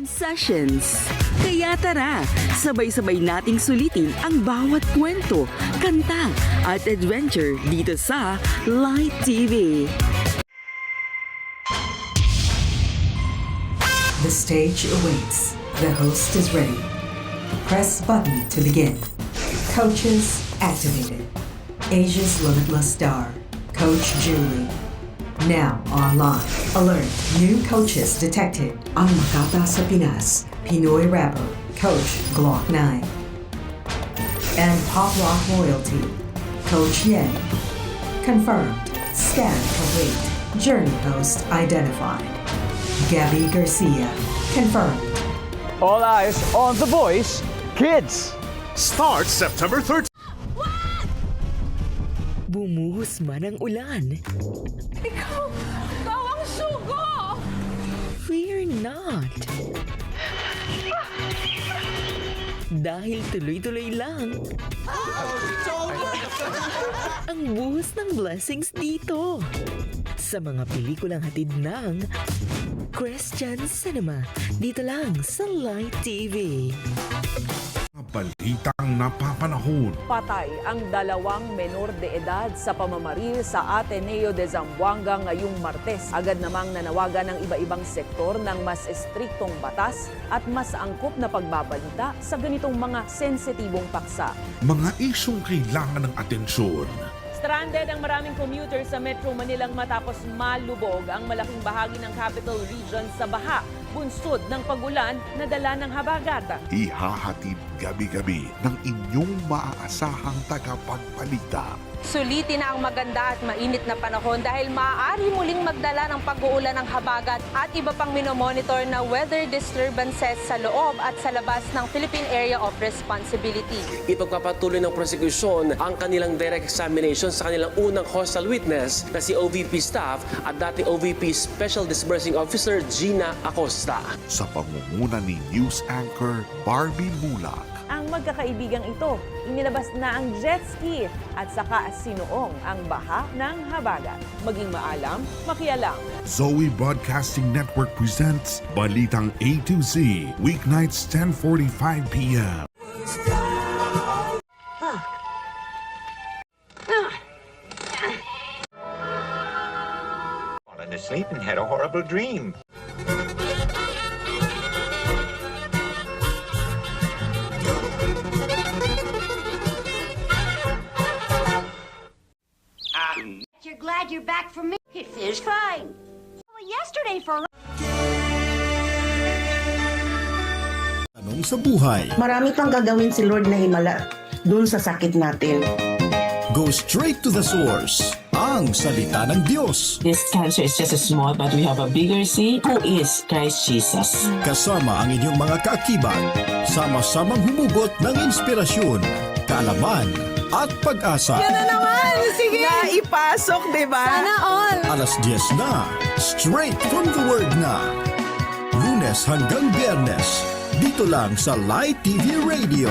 Sessions. Kaya tara, sabay-sabay nating sulitin ang bawat kwento, kanta at adventure dito sa Light TV. The stage awaits. The host is ready. Press button to begin. Coaches activated. Asia's Limitless Star, Coach Julie. Now online. Alert. New coaches detected. Ang Makata sa Pinas, Pinoy rapper, Coach Glock 9. And Pop Rock Royalty, Coach Yen. Confirmed. Scan complete. Journey host identified. Gabby Garcia. Confirmed. All eyes on The Voice Kids. Starts September 13th. Bumuhos man ang ulan. Ikaw ang sugo! Fear not. Dahil tuloy-tuloy lang ang buhos ng blessings dito. Sa mga pelikulang hatid ng Christian Cinema. Dito lang sa Light TV. Balitang napapanahon. Patay ang 2 menor de edad sa pamamaril sa Ateneo de Zamboanga ngayong Martes. Agad namang nanawagan ng iba-ibang sektor ng mas estriktong batas at mas angkop na pagbabalita sa ganitong mga sensitibong paksa. Mga isyong kailangan ng atensyon. Stranded ang maraming commuter sa Metro Manilang matapos malubog ang malaking bahagi ng Capital Region sa baha, bunsod ng pagulan na dala ng habagat. Ihahatid gabi-gabi ng inyong maaasahang tagapagbalita. Sulitin na ang maganda at mainit na panahon dahil maaari muling magdala ng pag-uulan ng habagat at iba pang minomonitor na weather disturbances sa loob at sa labas ng Philippine Area of Responsibility. Ipagpapatuloy ng prosecution ang kanilang direct examination sa kanilang unang hostile witness na si OVP staff at dating OVP Special Disbursing Officer Gina Acosta. Sa pangunguna ni news anchor Barbie Mulak. Ang magkakaibigang ito, inilabas na ang jet ski at saka sinuong ang baha ng habagat. Maging maalam, makialam. Zoe Broadcasting Network presents Balitang A to Z, weeknights 10:45 p.m. Fallen asleep and had a horrible dream. You're glad you're back from me. It feels fine. Well, yesterday for Tanong sa buhay. Marami pang gagawin si Lord na himala dun sa sakit natin. Go straight to the source. Ang salita ng Diyos. This cancer is just a small but we have a bigger C who is Christ Jesus. Kasama ang inyong mga kaakibat. Sama-samang humugot ng inspirasyon, kaalaman at pag-asa. Yan na naman! Sige! Naipasok, diba? Sana all! Alas 10 na. Straight from the Word na. Lunes hanggang Biyernes. Dito lang sa Light TV Radio.